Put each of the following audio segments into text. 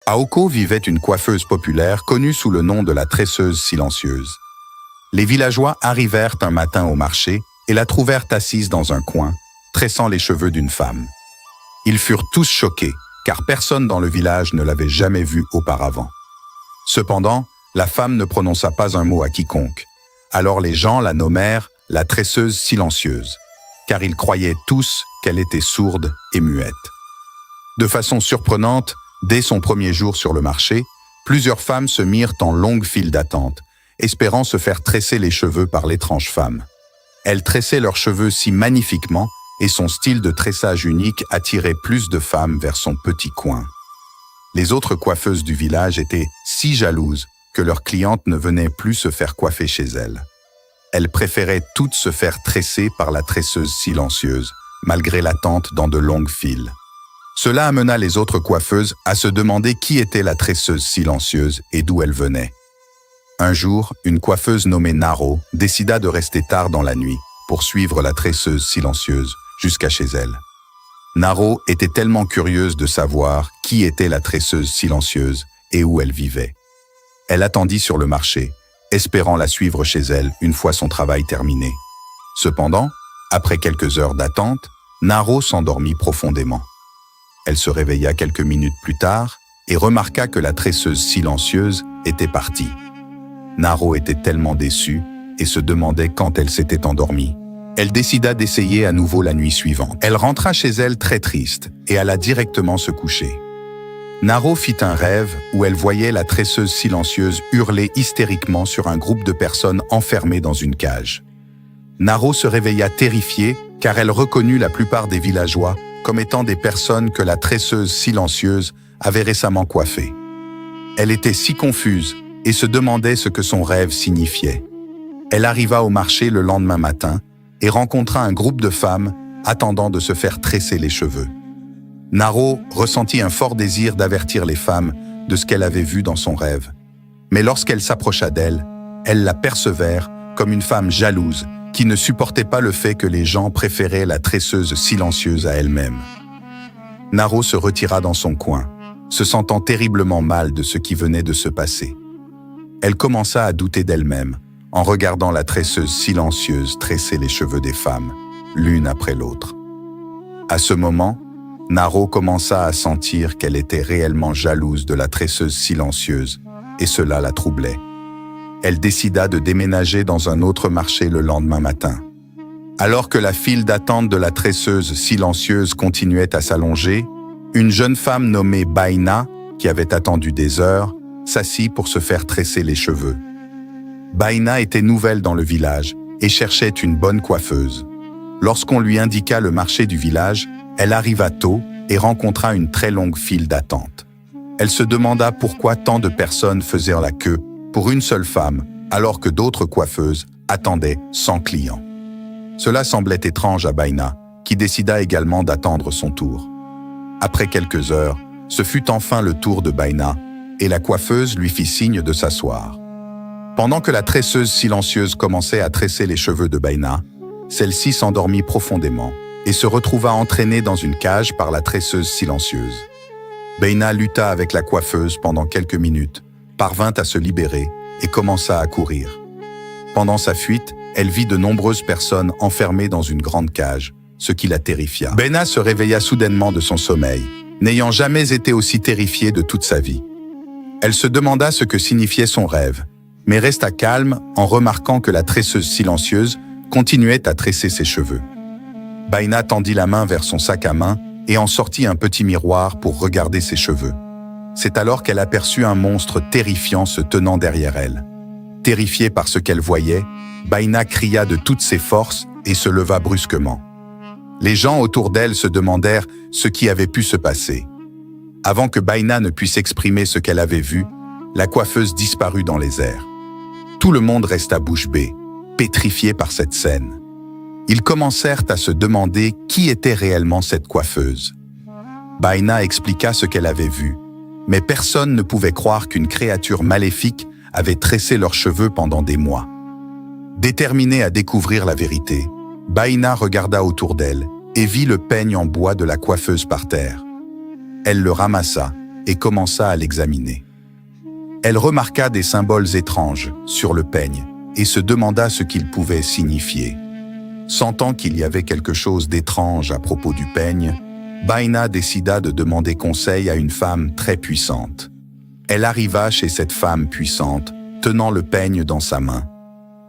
À Oko vivait une coiffeuse populaire connue sous le nom de la tresseuse silencieuse. Les villageois arrivèrent un matin au marché et la trouvèrent assise dans un coin, tressant les cheveux d'une femme. Ils furent tous choqués, car personne dans le village ne l'avait jamais vue auparavant. Cependant, la femme ne prononça pas un mot à quiconque. Alors les gens la nommèrent la tresseuse silencieuse, car ils croyaient tous qu'elle était sourde et muette. De façon surprenante, dès son premier jour sur le marché, plusieurs femmes se mirent en longue file d'attente, espérant se faire tresser les cheveux par l'étrange femme. Elle tressait leurs cheveux si magnifiquement et son style de tressage unique attirait plus de femmes vers son petit coin. Les autres coiffeuses du village étaient si jalouses que leurs clientes ne venaient plus se faire coiffer chez elles. Elles préféraient toutes se faire tresser par la tresseuse silencieuse, malgré l'attente dans de longues files. Cela amena les autres coiffeuses à se demander qui était la tresseuse silencieuse et d'où elle venait. Un jour, une coiffeuse nommée Naro décida de rester tard dans la nuit pour suivre la tresseuse silencieuse jusqu'à chez elle. Naro était tellement curieuse de savoir qui était la tresseuse silencieuse et où elle vivait. Elle attendit sur le marché, espérant la suivre chez elle une fois son travail terminé. Cependant, après quelques heures d'attente, Naro s'endormit profondément. Elle se réveilla quelques minutes plus tard et remarqua que la tresseuse silencieuse était partie. Naro était tellement déçue et se demandait quand elle s'était endormie. Elle décida d'essayer à nouveau la nuit suivante. Elle rentra chez elle très triste et alla directement se coucher. Naro fit un rêve où elle voyait la tresseuse silencieuse hurler hystériquement sur un groupe de personnes enfermées dans une cage. Naro se réveilla terrifiée car elle reconnut la plupart des villageois comme étant des personnes que la tresseuse silencieuse avait récemment coiffées. Elle était si confuse et se demandait ce que son rêve signifiait. Elle arriva au marché le lendemain matin et rencontra un groupe de femmes attendant de se faire tresser les cheveux. Naro ressentit un fort désir d'avertir les femmes de ce qu'elle avait vu dans son rêve. Mais lorsqu'elle s'approcha d'elle, elles l'apercevèrent comme une femme jalouse qui ne supportait pas le fait que les gens préféraient la tresseuse silencieuse à elle-même. Naro se retira dans son coin, se sentant terriblement mal de ce qui venait de se passer. Elle commença à douter d'elle-même, en regardant la tresseuse silencieuse tresser les cheveux des femmes, l'une après l'autre. À ce moment, Naro commença à sentir qu'elle était réellement jalouse de la tresseuse silencieuse, et cela la troublait. Elle décida de déménager dans un autre marché le lendemain matin. Alors que la file d'attente de la tresseuse silencieuse continuait à s'allonger, une jeune femme nommée Baina, qui avait attendu des heures, s'assit pour se faire tresser les cheveux. Baina était nouvelle dans le village et cherchait une bonne coiffeuse. Lorsqu'on lui indiqua le marché du village, elle arriva tôt et rencontra une très longue file d'attente. Elle se demanda pourquoi tant de personnes faisaient la queue pour une seule femme, alors que d'autres coiffeuses attendaient 100 clients. Cela semblait étrange à Baina, qui décida également d'attendre son tour. Après quelques heures, ce fut enfin le tour de Baina, et la coiffeuse lui fit signe de s'asseoir. Pendant que la tresseuse silencieuse commençait à tresser les cheveux de Baina, celle-ci s'endormit profondément et se retrouva entraînée dans une cage par la tresseuse silencieuse. Baina lutta avec la coiffeuse pendant quelques minutes, parvint à se libérer et commença à courir. Pendant sa fuite, elle vit de nombreuses personnes enfermées dans une grande cage, ce qui la terrifia. Baina se réveilla soudainement de son sommeil, n'ayant jamais été aussi terrifiée de toute sa vie. Elle se demanda ce que signifiait son rêve, mais resta calme en remarquant que la tresseuse silencieuse continuait à tresser ses cheveux. Baina tendit la main vers son sac à main et en sortit un petit miroir pour regarder ses cheveux. C'est alors qu'elle aperçut un monstre terrifiant se tenant derrière elle. Terrifiée par ce qu'elle voyait, Baina cria de toutes ses forces et se leva brusquement. Les gens autour d'elle se demandèrent ce qui avait pu se passer. Avant que Baina ne puisse exprimer ce qu'elle avait vu, la coiffeuse disparut dans les airs. Tout le monde resta bouche bée, pétrifié par cette scène. Ils commencèrent à se demander qui était réellement cette coiffeuse. Baina expliqua ce qu'elle avait vu, mais personne ne pouvait croire qu'une créature maléfique avait tressé leurs cheveux pendant des mois. Déterminée à découvrir la vérité, Baina regarda autour d'elle et vit le peigne en bois de la coiffeuse par terre. Elle le ramassa et commença à l'examiner. Elle remarqua des symboles étranges sur le peigne et se demanda ce qu'ils pouvaient signifier. Sentant qu'il y avait quelque chose d'étrange à propos du peigne, Baina décida de demander conseil à une femme très puissante. Elle arriva chez cette femme puissante, tenant le peigne dans sa main.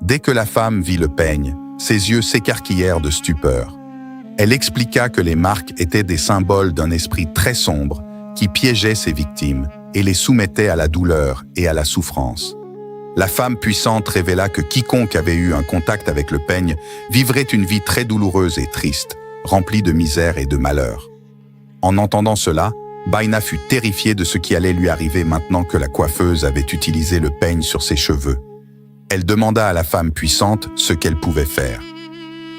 Dès que la femme vit le peigne, ses yeux s'écarquillèrent de stupeur. Elle expliqua que les marques étaient des symboles d'un esprit très sombre qui piégeait ses victimes et les soumettait à la douleur et à la souffrance. La femme puissante révéla que quiconque avait eu un contact avec le peigne vivrait une vie très douloureuse et triste, remplie de misère et de malheur. En entendant cela, Baina fut terrifiée de ce qui allait lui arriver maintenant que la coiffeuse avait utilisé le peigne sur ses cheveux. Elle demanda à la femme puissante ce qu'elle pouvait faire.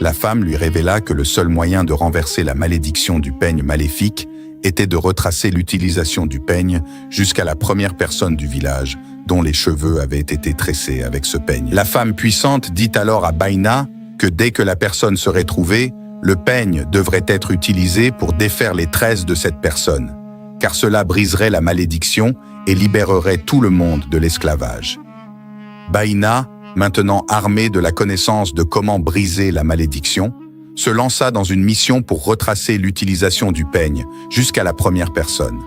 La femme lui révéla que le seul moyen de renverser la malédiction du peigne maléfique était de retracer l'utilisation du peigne jusqu'à la première personne du village, dont les cheveux avaient été tressés avec ce peigne. La femme puissante dit alors à Baina que dès que la personne serait trouvée, le peigne devrait être utilisé pour défaire les tresses de cette personne, car cela briserait la malédiction et libérerait tout le monde de l'esclavage. Baina, maintenant armée de la connaissance de comment briser la malédiction, se lança dans une mission pour retracer l'utilisation du peigne jusqu'à la première personne.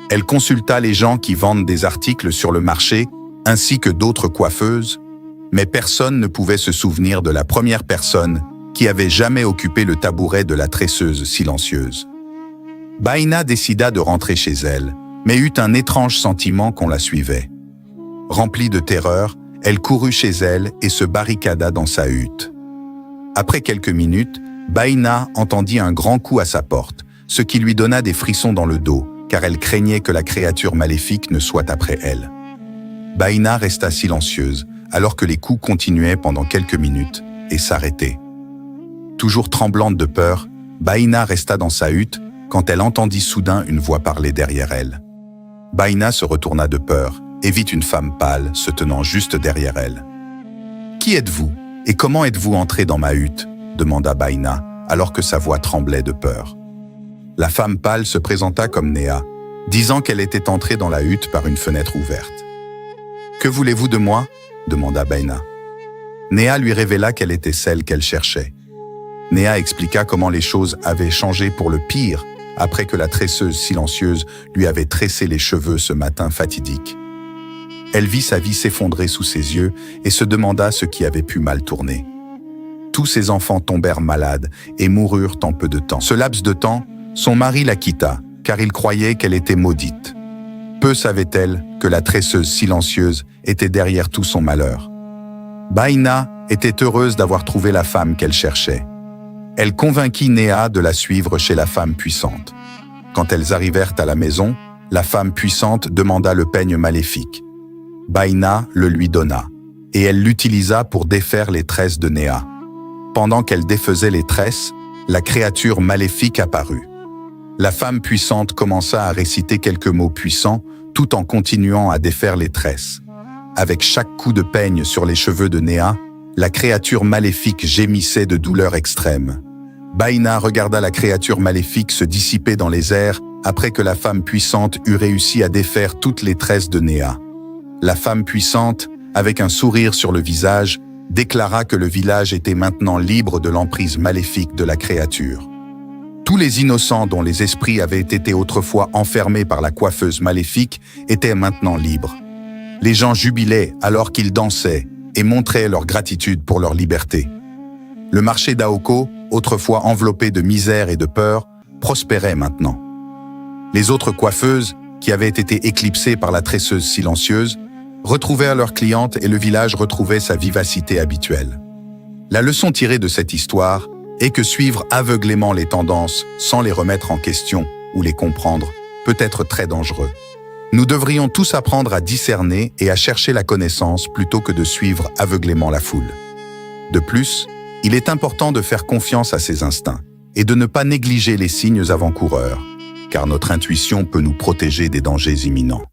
Elle consulta les gens qui vendent des articles sur le marché, ainsi que d'autres coiffeuses, mais personne ne pouvait se souvenir de la première personne qui avait jamais occupé le tabouret de la tresseuse silencieuse. Baina décida de rentrer chez elle, mais eut un étrange sentiment qu'on la suivait. Remplie de terreur, elle courut chez elle et se barricada dans sa hutte. Après quelques minutes, Baina entendit un grand coup à sa porte, ce qui lui donna des frissons dans le dos, car elle craignait que la créature maléfique ne soit après elle. Baina resta silencieuse, alors que les coups continuaient pendant quelques minutes et s'arrêtaient. Toujours tremblante de peur, Baina resta dans sa hutte quand elle entendit soudain une voix parler derrière elle. Baina se retourna de peur et vit une femme pâle se tenant juste derrière elle. « Qui êtes-vous et comment êtes-vous entré dans ma hutte ?» demanda Baina, alors que sa voix tremblait de peur. La femme pâle se présenta comme Néa, disant qu'elle était entrée dans la hutte par une fenêtre ouverte. « Que voulez-vous de moi ?» demanda Baina. Néa lui révéla qu'elle était celle qu'elle cherchait. Néa expliqua comment les choses avaient changé pour le pire après que la tresseuse silencieuse lui avait tressé les cheveux ce matin fatidique. Elle vit sa vie s'effondrer sous ses yeux et se demanda ce qui avait pu mal tourner. Tous ses enfants tombèrent malades et moururent en peu de temps. Ce laps de temps, son mari la quitta, car il croyait qu'elle était maudite. Peu savait-elle que la tresseuse silencieuse était derrière tout son malheur. Baina était heureuse d'avoir trouvé la femme qu'elle cherchait. Elle convainquit Néa de la suivre chez la femme puissante. Quand elles arrivèrent à la maison, la femme puissante demanda le peigne maléfique. Baina le lui donna, et elle l'utilisa pour défaire les tresses de Néa. Pendant qu'elle défaisait les tresses, la créature maléfique apparut. La femme puissante commença à réciter quelques mots puissants, tout en continuant à défaire les tresses. Avec chaque coup de peigne sur les cheveux de Néa, la créature maléfique gémissait de douleur extrême. Baina regarda la créature maléfique se dissiper dans les airs après que la femme puissante eut réussi à défaire toutes les tresses de Néa. La femme puissante, avec un sourire sur le visage, déclara que le village était maintenant libre de l'emprise maléfique de la créature. Tous les innocents dont les esprits avaient été autrefois enfermés par la coiffeuse maléfique étaient maintenant libres. Les gens jubilaient alors qu'ils dansaient et montraient leur gratitude pour leur liberté. Le marché d'Aoko, autrefois enveloppé de misère et de peur, prospérait maintenant. Les autres coiffeuses, qui avaient été éclipsées par la tresseuse silencieuse, retrouvèrent leurs clientes et le village retrouvait sa vivacité habituelle. La leçon tirée de cette histoire est que suivre aveuglément les tendances sans les remettre en question ou les comprendre peut être très dangereux. Nous devrions tous apprendre à discerner et à chercher la connaissance plutôt que de suivre aveuglément la foule. De plus, il est important de faire confiance à ses instincts et de ne pas négliger les signes avant-coureurs, car notre intuition peut nous protéger des dangers imminents.